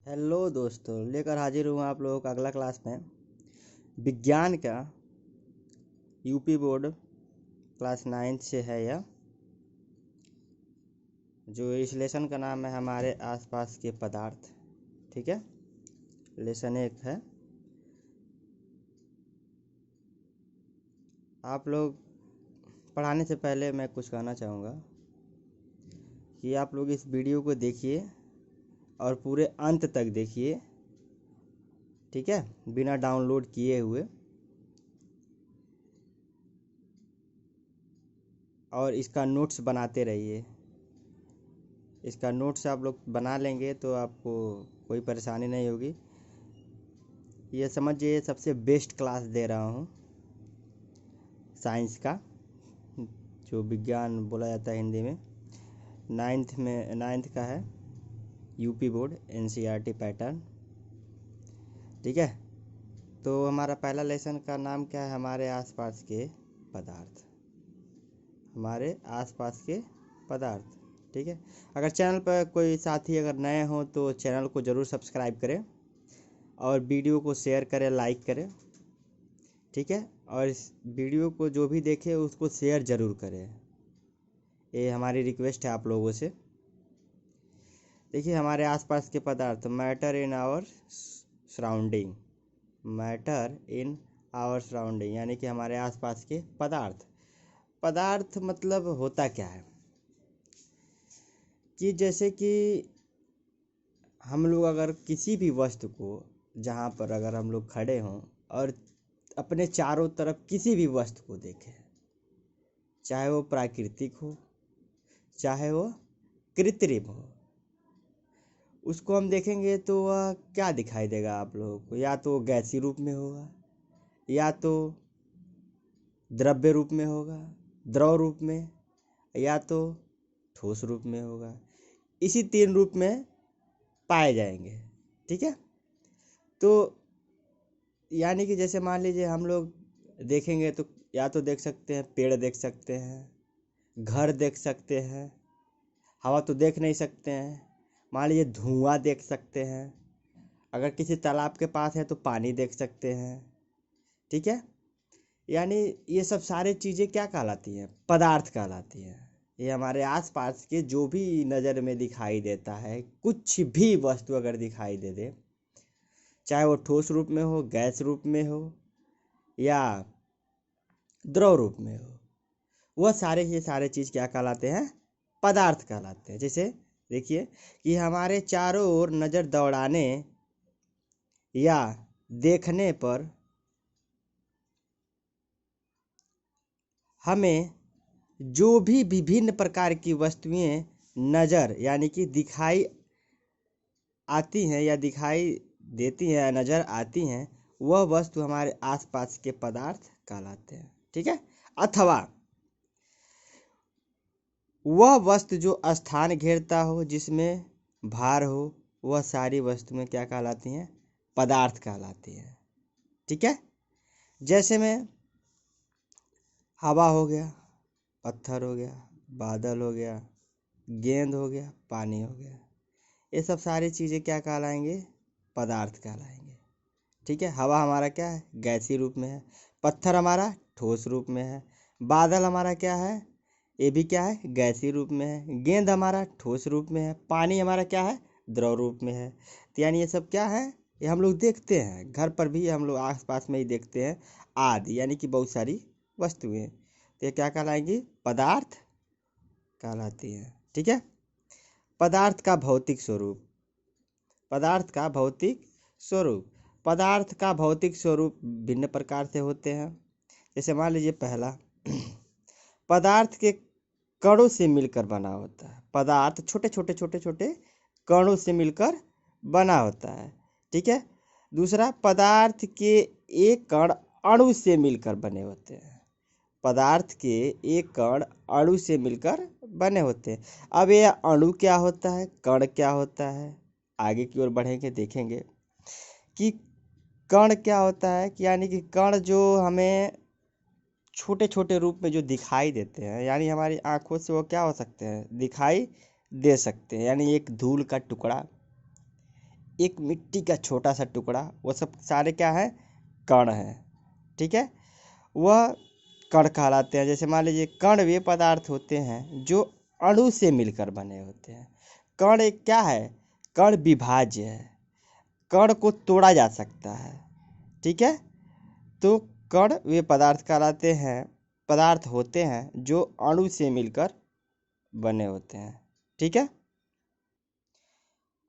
Hello दोस्तों, लेकर हाजिर हूँ आप लोगों का अगला क्लास में विज्ञान का यूपी बोर्ड क्लास 9 से है। यह जो इस लेसन का नाम है हमारे आसपास के पदार्थ। ठीक है, लेसन 1 है। आप लोग पढ़ाने से पहले मैं कुछ कहना चाहूँगा कि आप लोग इस वीडियो को देखिए और पूरे अंत तक देखिए। ठीक है, बिना डाउनलोड किए हुए, और इसका नोट्स बनाते रहिए। इसका नोट्स आप लोग बना लेंगे तो आपको कोई परेशानी नहीं होगी। ये समझिए सबसे बेस्ट क्लास दे रहा हूँ साइंस का, जो विज्ञान बोला जाता है हिंदी में। 9th का है यूपी बोर्ड एनसीईआरटी पैटर्न। ठीक है, तो हमारा पहला लेसन का नाम क्या है? हमारे आसपास के पदार्थ। हमारे आसपास के पदार्थ। ठीक है, अगर चैनल पर कोई साथी अगर नए हों तो चैनल को ज़रूर सब्सक्राइब करें और वीडियो को शेयर करें, लाइक करें। ठीक है, और इस वीडियो को जो भी देखे उसको शेयर ज़रूर करें, ये हमारी रिक्वेस्ट है आप लोगों से। देखिए, हमारे आसपास के पदार्थ, matter in our surrounding. Matter in our surrounding यानी कि हमारे आसपास के पदार्थ। पदार्थ मतलब होता क्या है कि जैसे कि हम लोग अगर किसी भी वस्तु को, जहाँ पर अगर हम लोग खड़े हों और अपने चारों तरफ किसी भी वस्तु को देखें, चाहे वो प्राकृतिक हो चाहे वो कृत्रिम हो, उसको हम देखेंगे तो वह क्या दिखाई देगा आप लोगों को? या तो गैसीय रूप में होगा, या तो द्रव्य रूप में होगा, द्रव रूप में, या तो ठोस रूप में होगा। इसी 3 रूप में पाए जाएंगे। ठीक है, तो यानी कि जैसे मान लीजिए हम लोग देखेंगे तो या तो देख सकते हैं, पेड़ देख सकते हैं, घर देख सकते हैं, हवा तो देख नहीं सकते हैं। मान लीजिए धुआं देख सकते हैं, अगर किसी तालाब के पास है तो पानी देख सकते हैं। ठीक है, यानी ये सब सारी चीज़ें क्या कहलाती हैं? पदार्थ कहलाती हैं। ये हमारे आसपास के जो भी नज़र में दिखाई देता है, कुछ भी वस्तु अगर दिखाई दे दे, चाहे वो ठोस रूप में हो, गैस रूप में हो, या द्रव रूप में हो, वह सारे ये सारे चीज़ क्या कहलाते हैं? पदार्थ कहलाते हैं। जैसे देखिए कि हमारे चारों ओर नज़र दौड़ाने या देखने पर हमें जो भी विभिन्न प्रकार की वस्तुएं नज़र यानी कि दिखाई आती हैं या दिखाई देती हैं या नज़र आती हैं, वह वस्तु हमारे आसपास के पदार्थ कहलाते हैं। ठीक है, अथवा वह वस्तु जो स्थान घेरता हो, जिसमें भार हो, वह सारी वस्तुएं क्या कहलाती हैं? पदार्थ कहलाती हैं। ठीक है, जैसे में हवा हो गया, पत्थर हो गया, बादल हो गया, गेंद हो गया, पानी हो गया, ये सब सारी चीज़ें क्या कहलाएंगे? पदार्थ कहलाएंगे। ठीक है, हवा हमारा क्या है? गैसीय रूप में है। पत्थर हमारा ठोस रूप में है। बादल हमारा क्या है? ये भी क्या है? गैसीय रूप में है। गेंद हमारा ठोस रूप में है। पानी हमारा क्या है? द्रव रूप में है। तो यानी ये सब क्या है? ये हम लोग देखते हैं, घर पर भी हम लोग आसपास में ही देखते हैं। आदि यानी कि बहुत सारी वस्तुएं, तो ये क्या कहलाएंगी? पदार्थ कहलाती हैं। ठीक है, पदार्थ का भौतिक स्वरूप। पदार्थ का भौतिक स्वरूप। पदार्थ का भौतिक स्वरूप भिन्न प्रकार से होते हैं। जैसे मान लीजिए पहला, पदार्थ के कणों से मिलकर बना होता है। पदार्थ छोटे छोटे छोटे छोटे कणों से मिलकर बना होता है। ठीक है, दूसरा, पदार्थ के एक कण अणु से मिलकर बने होते हैं। पदार्थ के एक कण अणु से मिलकर बने होते हैं। अब ये अणु क्या होता है, कण क्या होता है, आगे की ओर बढ़ेंगे देखेंगे कि कण क्या होता है। कि यानी कि कण जो हमें छोटे छोटे रूप में जो दिखाई देते हैं, यानी हमारी आंखों से वो क्या हो सकते हैं? दिखाई दे सकते हैं। यानी एक धूल का टुकड़ा, एक मिट्टी का छोटा सा टुकड़ा, वो सब सारे क्या है, कण है। ठीक है, वह कण कहलाते हैं। जैसे मान लीजिए कण वे पदार्थ होते हैं जो अणु से मिलकर बने होते हैं। कण एक क्या है, कण विभाज्य है, कण को तोड़ा जा सकता है। ठीक है, तो कण वे पदार्थ कहलाते हैं, पदार्थ होते हैं जो अणु से मिलकर बने होते हैं। ठीक है,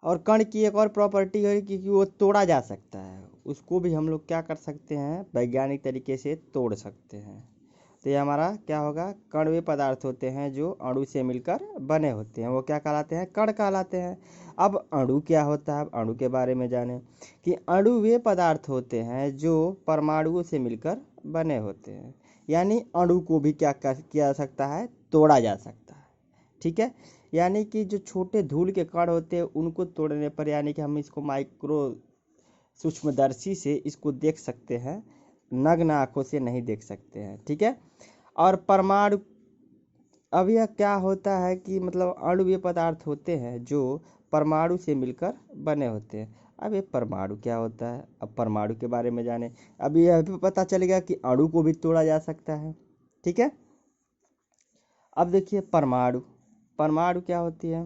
और कण की एक और प्रॉपर्टी है कि वो तोड़ा जा सकता है, उसको भी हम लोग क्या कर सकते हैं, वैज्ञानिक तरीके से तोड़ सकते हैं। तो ये हमारा क्या होगा, कण वे पदार्थ होते हैं जो अणु से मिलकर बने होते हैं, वो क्या कहलाते हैं, कण कहलाते हैं। अब अणु क्या होता है, अब अणु के बारे में जानें कि अणु वे पदार्थ होते हैं जो परमाणुओं से मिलकर बने होते हैं। यानी अणु को भी क्या किया जा सकता है, तोड़ा जा सकता है। ठीक है, यानी कि जो छोटे धूल के कण होते हैं उनको तोड़ने पर, यानी कि हम इसको माइक्रो सूक्ष्मदर्शी से इसको देख सकते हैं, नग्न आंखों से नहीं देख सकते हैं। ठीक है, और परमाणु, अब यह क्या होता है कि मतलब अणुवीय पदार्थ होते हैं जो परमाणु से मिलकर बने होते हैं। अब ये परमाणु क्या होता है, अब परमाणु के बारे में जाने। अब यह भी पता चलेगा कि अणु को भी तोड़ा जा सकता है। ठीक है, अब देखिए परमाणु, परमाणु क्या होती है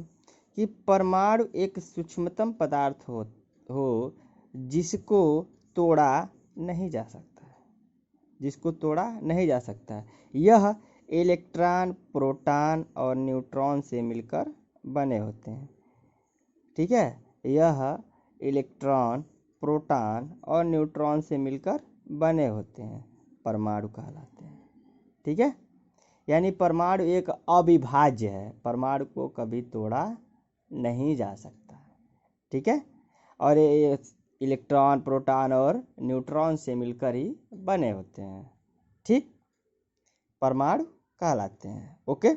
कि परमाणु एक सूक्ष्मतम पदार्थ हो जिसको तोड़ा नहीं जा सकता है, जिसको तोड़ा नहीं जा सकता है। यह इलेक्ट्रॉन, प्रोटॉन और न्यूट्रॉन से मिलकर बने होते हैं। ठीक है, यह इलेक्ट्रॉन, प्रोटॉन और न्यूट्रॉन से मिलकर बने होते हैं, परमाणु कहलाते हैं। ठीक है, यानी परमाणु एक अविभाज्य है, परमाणु को कभी तोड़ा नहीं जा सकता। ठीक है, और ये इलेक्ट्रॉन, प्रोटॉन और न्यूट्रॉन से मिलकर ही बने होते हैं। ठीक, परमाणु कहलाते हैं। ओके,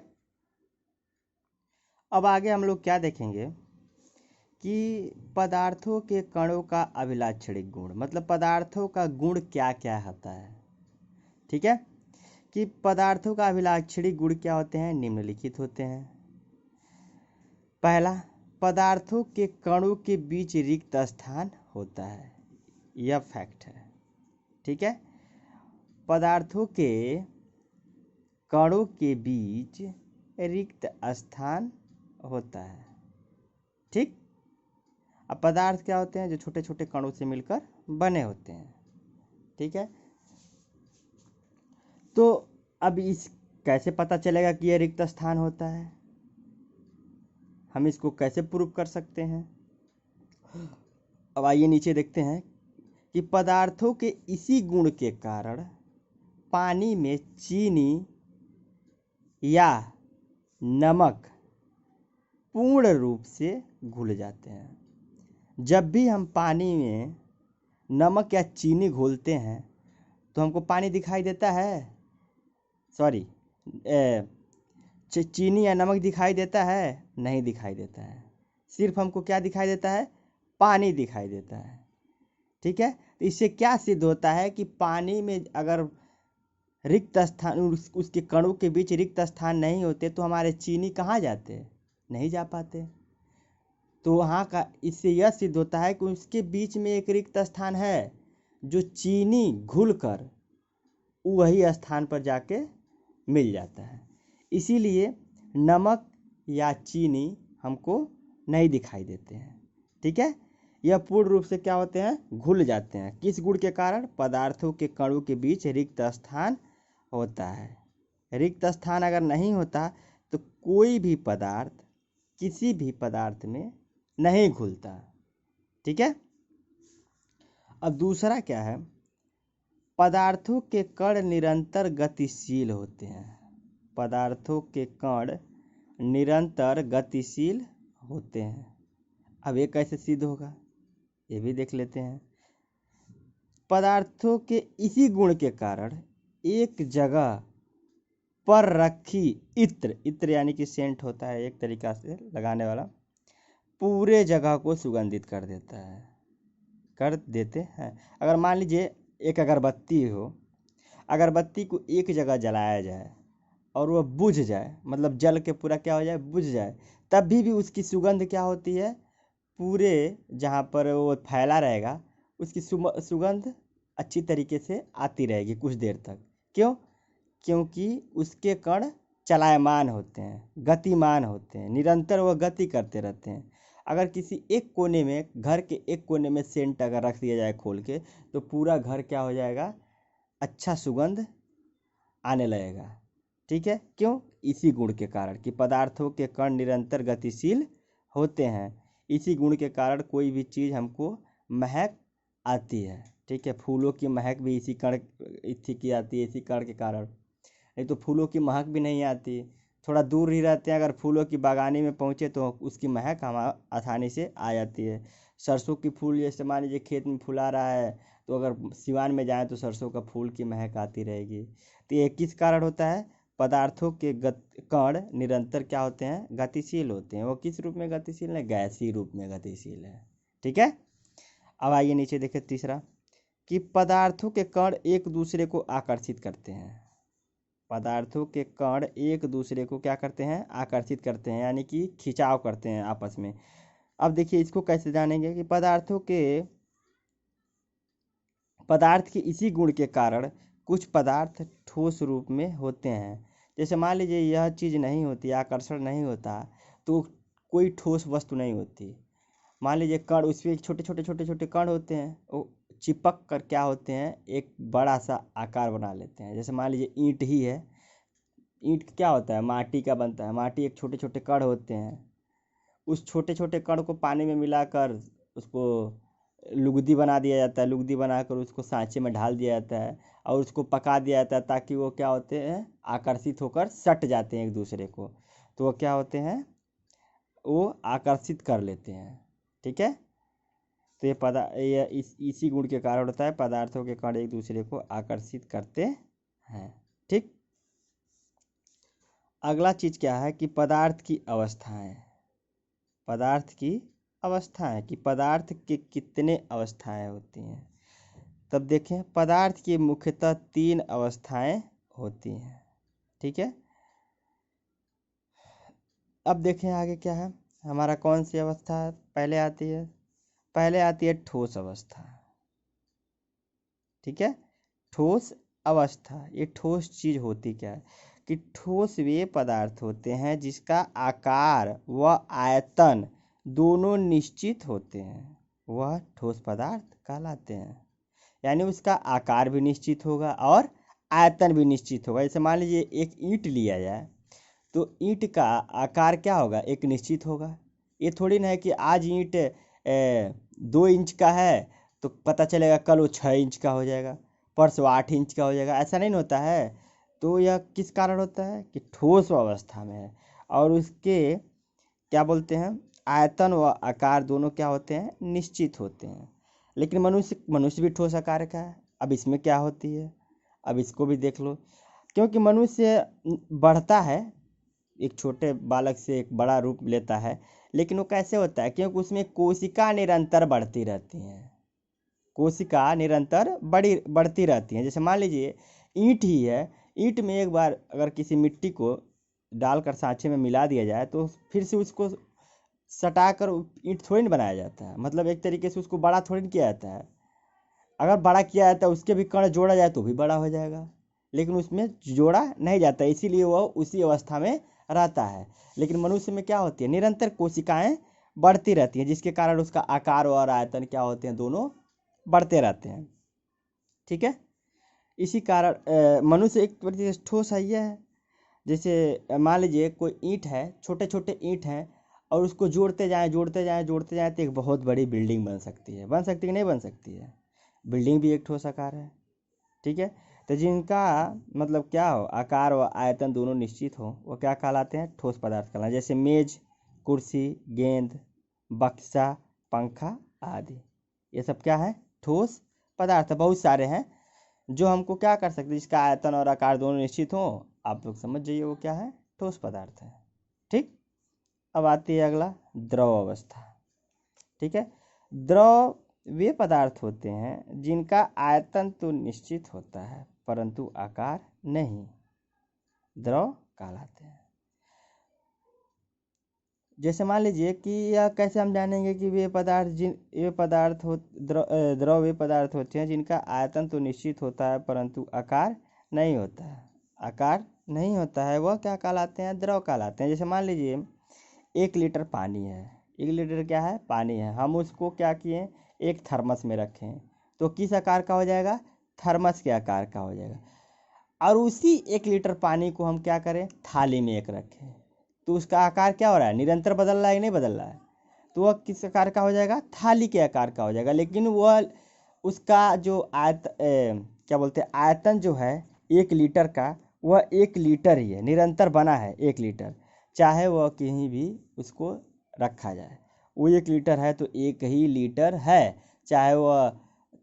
अब आगे हम लोग क्या देखेंगे कि पदार्थों के कणों का अभिलाक्षणिक गुण, मतलब पदार्थों का गुण क्या क्या होता है। ठीक है, कि पदार्थों का अभिलाक्षणिक गुण क्या होते हैं, निम्नलिखित होते हैं। पहला, पदार्थों के कणों के बीच रिक्त स्थान होता है, यह फैक्ट है। ठीक है, पदार्थों के कणों के बीच रिक्त स्थान होता है। ठीक, अब पदार्थ क्या होते हैं, जो छोटे छोटे कणों से मिलकर बने होते हैं। ठीक है, तो अब इस कैसे पता चलेगा कि यह रिक्त स्थान होता है, हम इसको कैसे प्रूव कर सकते हैं। अब आइए नीचे देखते हैं कि पदार्थों के इसी गुण के कारण पानी में चीनी या नमक पूर्ण रूप से घुल जाते हैं। जब भी हम पानी में नमक या चीनी घोलते हैं तो हमको पानी दिखाई देता है, सॉरी चीनी या नमक दिखाई देता है, नहीं दिखाई देता है। सिर्फ हमको क्या दिखाई देता है, पानी दिखाई देता है। ठीक है, तो इससे क्या सिद्ध होता है कि पानी में अगर रिक्त स्थान, उसके कणों के बीच रिक्त स्थान नहीं होते तो हमारे चीनी कहाँ जाते, नहीं जा पाते। तो वहाँ का, इससे यह सिद्ध होता है कि उसके बीच में एक रिक्त स्थान है जो चीनी घुलकर वही स्थान पर जाके मिल जाता है। इसीलिए नमक या चीनी हमको नहीं दिखाई देते हैं। ठीक है, यह पूर्ण रूप से क्या होते हैं, घुल जाते हैं। किस गुण के कारण, पदार्थों के कणों के बीच रिक्त स्थान होता है। रिक्त स्थान अगर नहीं होता तो कोई भी पदार्थ किसी भी पदार्थ में नहीं घुलता। ठीक है, अब दूसरा क्या है, पदार्थों के कण निरंतर गतिशील होते हैं। पदार्थों के कण निरंतर गतिशील होते हैं। अब ये कैसे सिद्ध होगा, ये भी देख लेते हैं। पदार्थों के इसी गुण के कारण एक जगह पर रखी इत्र, इत्र यानी कि सेंट होता है एक तरीका से लगाने वाला, पूरे जगह को सुगंधित कर देता है, कर देते हैं। अगर मान लीजिए एक अगरबत्ती हो, अगरबत्ती को एक जगह जलाया जाए और वह बुझ जाए, मतलब जल के पूरा क्या हो जाए, बुझ जाए, तब भी उसकी सुगंध क्या होती है, पूरे जहाँ पर वो फैला रहेगा उसकी सुगंध अच्छी तरीके से आती रहेगी कुछ देर तक। क्यों? क्योंकि उसके कण चलायमान होते हैं, गतिमान होते हैं, निरंतर वह गति करते रहते हैं। अगर किसी एक कोने में, घर के एक कोने में सेंट अगर रख दिया जाए खोल के, तो पूरा घर क्या हो जाएगा, अच्छा सुगंध आने लगेगा। ठीक है, क्यों? इसी गुण के कारण कि पदार्थों के कण निरंतर गतिशील होते हैं। इसी गुण के कारण कोई भी चीज़ हमको महक आती है। ठीक है, फूलों की महक भी इसी कण इसी की आती है, इसी कण के कारण। नहीं तो फूलों की महक भी नहीं आती। थोड़ा दूर ही रहते हैं, अगर फूलों की बागानी में पहुँचे तो उसकी महक हम आसानी से आ जाती है। सरसों की फूल जैसे मान लीजिए खेत में फुला रहा है, तो अगर सिवान में जाएँ तो सरसों का फूल की महक आती रहेगी। तो ये किस कारण होता है? पदार्थों के कण निरंतर क्या होते हैं, गतिशील होते हैं। वो किस रूप में गतिशील है? गैसीय रूप में गतिशील है। ठीक है, अब आइए नीचे देखें तीसरा, कि पदार्थों के कण एक दूसरे को आकर्षित करते हैं। पदार्थों के कण एक दूसरे को क्या करते हैं? आकर्षित करते हैं, यानी कि खिंचाव करते हैं आपस में। अब देखिए इसको कैसे जानेंगे कि पदार्थ के इसी गुण के कारण कुछ पदार्थ ठोस रूप में होते हैं। जैसे मान लीजिए यह चीज़ नहीं होती, आकर्षण नहीं होता, तो कोई ठोस वस्तु नहीं होती। मान लीजिए कण, उसमें छोटे छोटे छोटे छोटे कण होते हैं, वो चिपक कर क्या होते हैं, एक बड़ा सा आकार बना लेते हैं। जैसे मान लीजिए ईंट ही है, ईंट क्या होता है, माटी का बनता है। माटी एक छोटे छोटे कण होते हैं, उस छोटे छोटे कण को पानी में मिलाकर उसको लुगदी बना दिया जाता है। लुगदी बनाकर उसको सांचे में ढाल दिया जाता है और उसको पका दिया जाता है, ताकि वो क्या होते हैं, आकर्षित होकर सट जाते हैं एक दूसरे को। तो वो क्या होते हैं, वो आकर्षित कर लेते हैं। ठीक है, तो ये इसी गुण के कारण होता है, पदार्थों के कण एक दूसरे को आकर्षित करते हैं। ठीक, अगला चीज क्या है कि पदार्थ की अवस्थाएं। पदार्थ की अवस्थाएं, कि पदार्थ के कितने अवस्थाएं होती हैं। तब देखें, पदार्थ की मुख्यतः 3 अवस्थाएं होती हैं। ठीक है, अब देखें आगे क्या है हमारा, कौन सी अवस्था पहले आती है? पहले आती है ठोस अवस्था। ठीक है, ठोस अवस्था, ये ठोस चीज होती क्या है कि ठोस वे पदार्थ होते हैं जिसका आकार व आयतन दोनों निश्चित होते हैं, वह ठोस पदार्थ कहलाते हैं। यानी उसका आकार भी निश्चित होगा और आयतन भी निश्चित होगा। जैसे मान लीजिए एक ईंट लिया जाए, तो ईंट का आकार क्या होगा, एक निश्चित होगा। ये थोड़ी ना है कि आज ईंट 2 इंच का है तो पता चलेगा कल वो 6 इंच का हो जाएगा, परसों 8 इंच का हो जाएगा, ऐसा नहीं होता है। तो यह किस कारण होता है कि ठोस अवस्था में है, और उसके क्या बोलते हैं, आयतन व आकार दोनों क्या होते हैं, निश्चित होते हैं। लेकिन मनुष्य मनुष्य भी ठोस आकार का है। अब इसमें क्या होती है, अब इसको भी देख लो। क्योंकि मनुष्य बढ़ता है, एक छोटे बालक से एक बड़ा रूप लेता है, लेकिन वो कैसे होता है, क्योंकि उसमें कोशिका निरंतर बढ़ती रहती हैं। कोशिका निरंतर बढ़ती रहती हैं। जैसे मान लीजिए ईंट ही है, ईंट में एक बार अगर किसी मिट्टी को डालकर सांचे में मिला दिया जाए, तो फिर से उसको सटाकर ईंट थोड़ी ना बनाया जाता है। मतलब एक तरीके से उसको बड़ा थोड़ी ना किया जाता है। अगर बड़ा किया जाता है, उसके भी कण जोड़ा जाए तो भी बड़ा हो जाएगा, लेकिन उसमें जोड़ा नहीं जाता, इसीलिए वह उसी अवस्था में रहता है। लेकिन मनुष्य में क्या होती है, निरंतर कोशिकाएं बढ़ती रहती हैं, जिसके कारण उसका आकार और आयतन क्या होते हैं, दोनों बढ़ते रहते हैं। ठीक है, इसी कारण मनुष्य एक तरीके से ठोस है। यह है, जैसे मान लीजिए कोई ईंट है, छोटे छोटे ईंट हैं, और उसको जोड़ते जाएं जोड़ते जाएं जोड़ते जाएं तो एक बहुत बड़ी बिल्डिंग बन सकती है। बन सकती है कि नहीं बन सकती है? बिल्डिंग भी एक ठोस आकार है। ठीक है, तो जिनका मतलब क्या हो, आकार व आयतन दोनों निश्चित हो, वो क्या कहलाते हैं, ठोस पदार्थ कहलाते हैं। जैसे मेज, कुर्सी, गेंद, बक्सा, पंखा आदि, ये सब क्या है, ठोस पदार्थ है। बहुत सारे हैं जो हमको क्या कर सकते हैं, जिसका आयतन और आकार दोनों निश्चित हो, आप लोग समझ जाइए वो क्या है, ठोस पदार्थ है। ठीक, अब आती है अगला, द्रव अवस्था। ठीक है, द्रव वे पदार्थ होते हैं जिनका आयतन तो निश्चित होता है परंतु आकार नहीं, द्रव कहलाते हैं। जैसे मान लीजिए कि यह कैसे हम जानेंगे कि वे पदार्थ द्रव वे पदार्थ होते हैं जिनका आयतन तो निश्चित होता है परंतु आकार नहीं होता है। आकार नहीं होता है, वह क्या कहलाते हैं? द्रव कहलाते हैं। जैसे मान लीजिए 1 लीटर पानी है, 1 लीटर क्या है? पानी है। हम उसको क्या किए? एक थर्मस में रखें तो किस आकार का हो जाएगा? थर्मस के आकार का हो जाएगा। और उसी 1 लीटर पानी को हम क्या करें? थाली में एक रखें तो उसका आकार क्या हो रहा है? निरंतर बदल रहा है कि नहीं बदल रहा है? तो वह किस आकार का हो जाएगा? थाली के आकार का हो जाएगा। लेकिन वह उसका जो क्या बोलते हैं, आयतन जो है 1 लीटर का, वह 1 लीटर ही है, निरंतर बना है 1 लीटर। चाहे वह कहीं भी उसको रखा जाए, वो 1 लीटर है तो 1 ही लीटर है। चाहे वह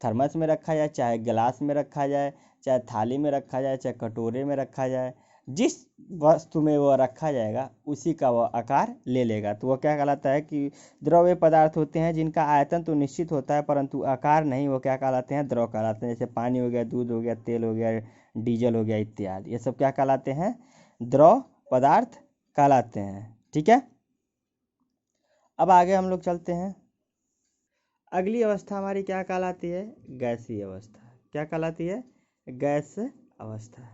थर्मस में रखा जाए, चाहे गिलास में रखा जाए, चाहे थाली में रखा जाए, चाहे कटोरे में रखा जाए, जिस वस्तु में वह रखा जाएगा उसी का वह आकार ले लेगा। तो वह क्या कहलाता है कि द्रव वे पदार्थ होते हैं जिनका आयतन तो निश्चित होता है परंतु आकार नहीं, वो क्या कहलाते हैं? द्रव कहलाते हैं। जैसे पानी हो गया, दूध हो गया, तेल हो गया, डीजल हो गया इत्यादि, ये सब क्या कहलाते हैं? द्रव पदार्थ कहलाते हैं। ठीक है, अब आगे हम लोग चलते हैं। अगली अवस्था हमारी क्या कहलाती है? गैसीय अवस्था। क्या कहलाती है? गैस अवस्था।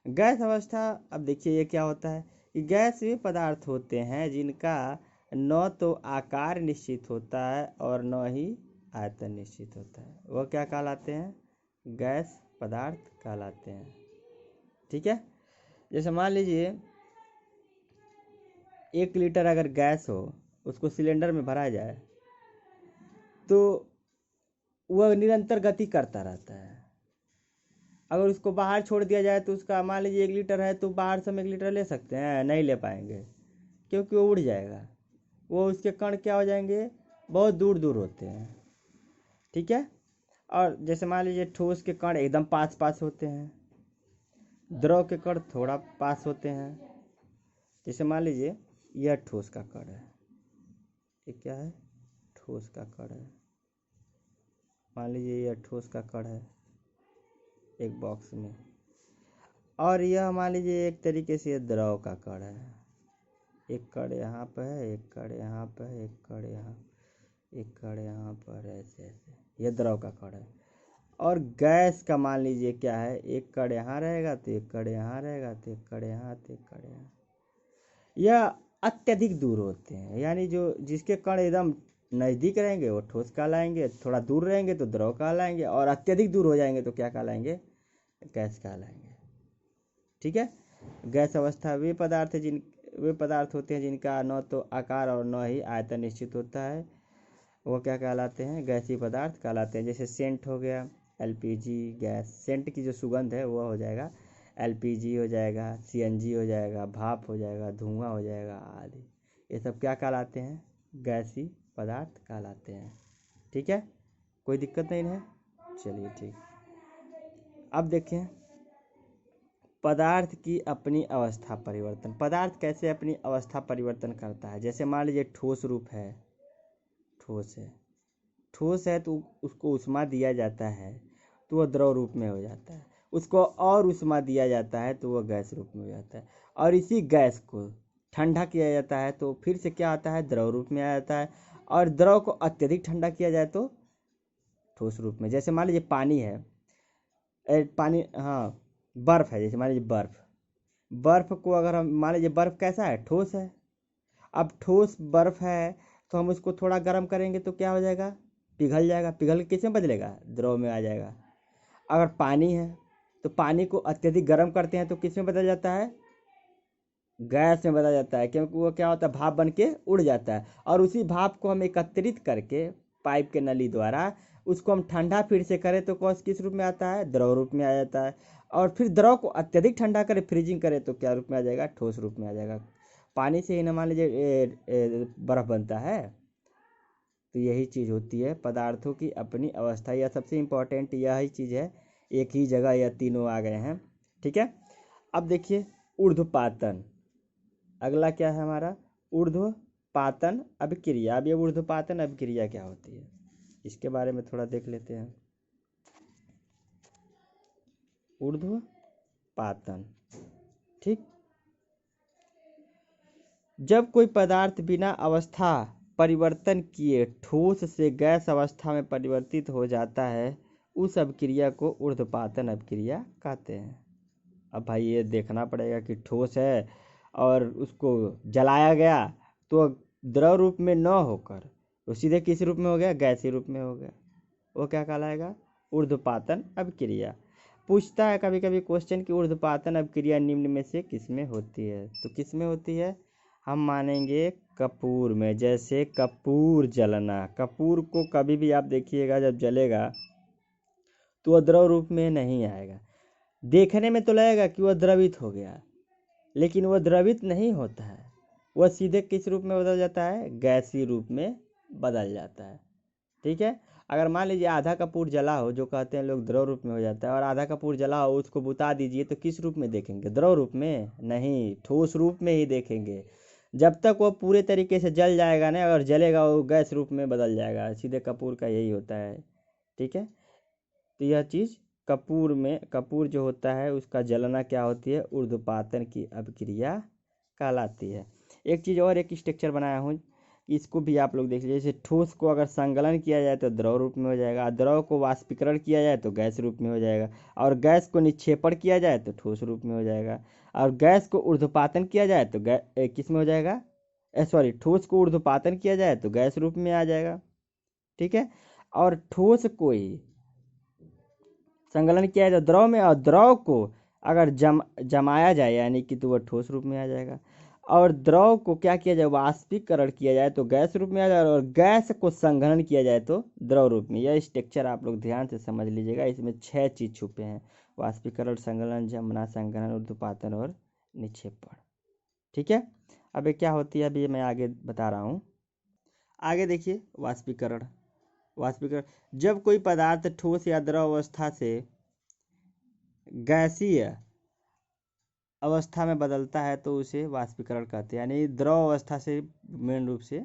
गैस अवस्था, अब देखिए ये क्या होता है कि गैस वे पदार्थ होते हैं जिनका न तो आकार निश्चित होता है और न ही आयतन निश्चित होता है, वह क्या कहलाते हैं? गैस पदार्थ कहलाते हैं। ठीक है, जैसे मान लीजिए 1 लीटर अगर गैस हो, उसको सिलेंडर में भरा जाए तो वह निरंतर गति करता रहता है। अगर उसको बाहर छोड़ दिया जाए तो उसका, मान लीजिए 1 लीटर है तो बाहर से हम 1 लीटर ले सकते हैं? नहीं ले पाएंगे, क्योंकि वो उड़ जाएगा। वो उसके कण क्या हो जाएंगे? बहुत दूर दूर होते हैं। ठीक है, और जैसे मान लीजिए ठोस के कण एकदम पास पास होते हैं, द्रव के कण थोड़ा पास होते हैं। जैसे मान लीजिए यह ठोस का कण है, ये क्या है? ठोस का कण है। मान लीजिए यह ठोस का कण है एक बॉक्स में, और यह मान लीजिए एक तरीके से द्रव का कण है। एक कण यहाँ पर है, एक कण यहाँ पर है, एक कण यहाँ, एक कण यहाँ पर, ऐसे ऐसे, यह द्रव का कण है। और गैस का मान लीजिए क्या है? एक कण यहाँ रहेगा तो एक कण यहाँ रहेगा तो एक कण यहाँ तो एक कण यहाँ। यह अत्यधिक दूर होते हैं, यानी जो जिसके कण एकदम नज़दीक रहेंगे वो ठोस कहलाएंगे, थोड़ा दूर रहेंगे तो द्रव कहलाएंगे, और अत्यधिक दूर हो जाएंगे तो क्या कहलाएंगे? गैस कहलाएंगे। ठीक है, गैस अवस्था वे पदार्थ होते हैं जिनका न तो आकार और न ही आयतन निश्चित होता है, वो क्या कहलाते हैं? गैसीय पदार्थ कहलाते हैं। जैसे सेंट हो गया, एलपीजी गैस, सेंट की जो सुगंध है वो हो जाएगा एलपीजी हो जाएगा, सीएनजी हो जाएगा, भाप हो जाएगा, धुआं हो जाएगा आदि। ये सब क्या कहलाते हैं? गैसीय पदार्थ कहलाते हैं। ठीक है, कोई दिक्कत नहीं है? चलिए ठीक। अब देखें पदार्थ की अपनी अवस्था परिवर्तन। पदार्थ कैसे अपनी अवस्था परिवर्तन करता है? जैसे मान लीजिए ठोस रूप है, ठोस है, ठोस है तो उसको उष्मा दिया जाता है तो वह द्रव रूप में हो जाता है। उसको और उष्मा दिया जाता है तो वह गैस रूप में हो जाता है। और इसी गैस को ठंडा किया जाता है तो फिर से क्या आता है? द्रव रूप में आ जाता है। और द्रव को अत्यधिक ठंडा किया जाए तो ठोस रूप में। जैसे मान लीजिए पानी है, पानी, हाँ, बर्फ़ है, जैसे मान लीजिए बर्फ़, बर्फ़ को अगर हम मान लीजिए, बर्फ़ कैसा है? ठोस है। अब ठोस बर्फ़ है तो हम उसको थोड़ा गर्म करेंगे तो क्या हो जाएगा? पिघल जाएगा। पिघल के किस में बदलेगा? द्रव में आ जाएगा। अगर पानी है तो पानी को अत्यधिक गर्म करते हैं तो किस में बदल जाता है? गैस में बदल जाता है, क्योंकि वो क्या होता है? भाप बन के उड़ जाता है। और उसी भाप को हम एकत्रित करके पाइप के नली द्वारा उसको हम ठंडा फिर से करें तो कौन किस रूप में आता है? द्रव रूप में आ जाता है। और फिर द्रव को अत्यधिक ठंडा करें, फ्रीजिंग करें तो क्या रूप में आ जाएगा? ठोस रूप में आ जाएगा। पानी से ही ना मान लीजिए बर्फ़ बनता है। तो यही चीज़ होती है पदार्थों की अपनी अवस्था, या सबसे इम्पोर्टेंट यही चीज़ है। एक ही जगह यह तीनों आ गए हैं। ठीक है, अब देखिए ऊर्ध्वपातन। अगला क्या है हमारा? ऊर्ध्वपातन अभिक्रिया। अब ये ऊर्ध्वपातन अभिक्रिया क्या होती है इसके बारे में थोड़ा देख लेते हैं। ऊर्ध्वपातन, ठीक, जब कोई पदार्थ बिना अवस्था परिवर्तन किए ठोस से गैस अवस्था में परिवर्तित हो जाता है, उस अभिक्रिया को ऊर्ध्वपातन अभिक्रिया कहते हैं। अब भाई ये देखना पड़ेगा कि ठोस है और उसको जलाया गया तो द्रव रूप में न होकर वो सीधे किस रूप में हो गया, गैसीय रूप में हो गया, वो क्या कहलाएगा, ऊर्ध्वपातन अभिक्रिया। पूछता है कभी कभी क्वेश्चन कि ऊर्ध्वपातन अभिक्रिया निम्न में से किस में होती है, तो किस में होती है, हम मानेंगे कपूर में। जैसे कपूर जलना, कपूर को कभी भी आप देखिएगा जब जलेगा तो वह द्रव रूप में नहीं आएगा। देखने में तो लगेगा कि वह द्रवित हो गया, लेकिन वह द्रवित नहीं होता है, वह सीधे किस रूप में बदल जाता है, गैसीय रूप में बदल जाता है। ठीक है। अगर मान लीजिए आधा कपूर जला हो, जो कहते हैं लोग द्रव रूप में हो जाता है, और आधा कपूर जला हो उसको बुता दीजिए तो किस रूप में देखेंगे, द्रव रूप में नहीं, ठोस रूप में ही देखेंगे। जब तक वो पूरे तरीके से जल जाएगा ना, अगर जलेगा वो गैस रूप में बदल जाएगा। सीधे कपूर का यही होता है। ठीक है। तो यह चीज़ कपूर में, कपूर जो होता है उसका जलना क्या होती है, ऊर्ध्वपातन की अभिक्रिया कहलाती है। एक चीज़ और, एक स्ट्रक्चर बनाया हूँ, इसको भी आप लोग देख लीजिए। जैसे ठोस को अगर संगलन किया जाए तो द्रव रूप में हो जाएगा, द्रव को वाष्पीकरण किया जाए तो गैस रूप में हो जाएगा, और गैस को निक्षेपण किया जाए तो ठोस रूप में हो जाएगा, और गैस को ऊर्ध्वपातन किया जाए तो किस में हो जाएगा, सॉरी, ठोस को ऊर्ध्वपातन किया जाए तो गैस रूप में आ जाएगा। ठीक है। और ठोस को ही संकलन किया जाए द्रव में, और द्रव को अगर जमाया जाए यानी कि तो वह ठोस रूप में आ जाएगा, और द्रव को क्या किया जाए, वाष्पीकरण किया जाए तो गैस रूप में आ जाएगा, और गैस को संघनन किया जाए तो द्रव रूप में। यह स्ट्रक्चर आप लोग ध्यान से समझ लीजिएगा, इसमें 6 चीज़ छुपे हैं, वाष्पीकरण, संघनन, जमना, संघनन, ऊर्ध्वपातन और निक्षेपण। ठीक है। अब ये क्या होती है अभी मैं आगे बता रहा हूँ। आगे देखिए, वाष्पीकरण। वाष्पीकरण, जब कोई पदार्थ ठोस या द्रव अवस्था से गैसीय अवस्था में बदलता है तो उसे वाष्पीकरण कहते हैं। यानी द्रव अवस्था से मेन रूप से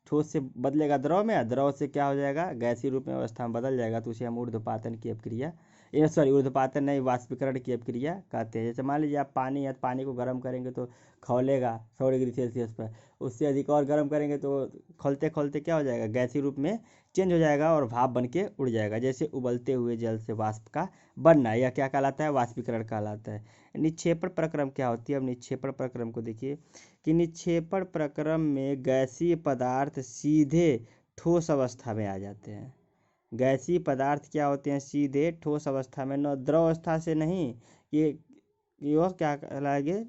ठोस से बदलेगा द्रव में, द्रव से क्या हो जाएगा, गैसीय रूप में अवस्था में बदल जाएगा, तो उसे हम ऊर्ध्वपातन की अभिक्रिया, ये सॉरी ऊर्ध्वपातन नहीं, वाष्पीकरण की अभिक्रिया कहते हैं। जैसे मान लीजिए आप पानी है, पानी को गर्म करेंगे तो खौलेगा 100 डिग्री सेल्सियस पर, उससे अधिक और गर्म करेंगे तो खौलते खौलते क्या हो जाएगा, गैसीय रूप में चेंज हो जाएगा और भाप बन के उड़ जाएगा। जैसे उबलते हुए जल से वाष्प का बनना, यह क्या कहलाता है, वाष्पीकरण कहलाता है। निक्षेपण प्रक्रम क्या होती है, अब निक्षेपण प्रक्रम को देखिए कि निक्षेपण प्रक्रम में गैसीय पदार्थ सीधे ठोस अवस्था में आ जाते हैं। गैसीय पदार्थ क्या होते हैं, सीधे ठोस अवस्था में, न द्रव अवस्था से नहीं, ये और क्या कहलाएंगे,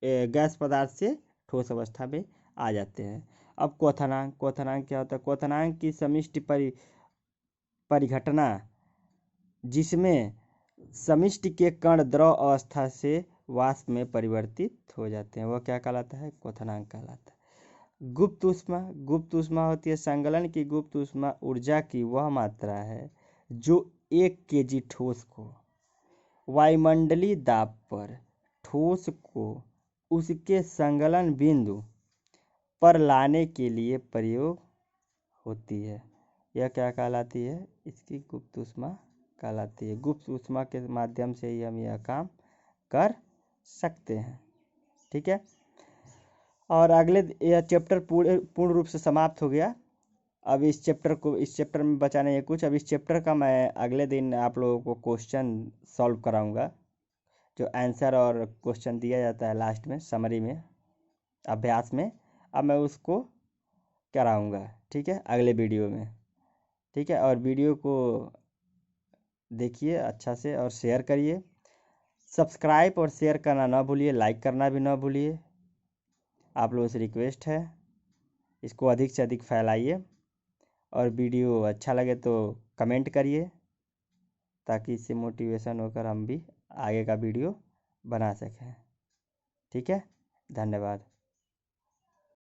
गैस पदार्थ से ठोस अवस्था में आ जाते हैं। अब क्वथनांक, क्वथनांक क्या होता है, क्वथनांक की समिष्टि परिघटना जिसमें समिष्टि के कण द्रव अवस्था से वाष्प में परिवर्तित हो जाते हैं, वह क्या कहलाता है, क्वथनांक कहलाता है। गुप्त ऊष्मा, गुप्त ऊष्मा होती है संगलन की गुप्त ऊष्मा ऊर्जा की वह मात्रा है जो 1 kg ठोस को वायुमंडलीय दाब पर ठोस को उसके संगलन बिंदु पर लाने के लिए प्रयोग होती है। यह क्या कहलाती है, इसकी गुप्त ऊष्मा कहलाती है। गुप्त ऊष्मा के माध्यम से ही हम यह काम कर सकते हैं। ठीक है। और अगले यह चैप्टर पूर्ण रूप से समाप्त हो गया। अब इस चैप्टर में बचा नहीं है कुछ। अब इस चैप्टर का मैं अगले दिन आप लोगों को क्वेश्चन सॉल्व कराऊंगा, जो आंसर और क्वेश्चन दिया जाता है लास्ट में समरी में, अभ्यास में। अब मैं उसको कराऊंगा, ठीक है, अगले वीडियो में। ठीक है। और वीडियो को देखिए अच्छा से और शेयर करिए, सब्सक्राइब और शेयर करना ना भूलिए, लाइक करना भी ना भूलिए। आप लोगों से रिक्वेस्ट है, इसको अधिक से अधिक फैलाइए, और वीडियो अच्छा लगे तो कमेंट करिए, ताकि इससे मोटिवेशन होकर हम भी आगे का वीडियो बना सकें। ठीक है। धन्यवाद।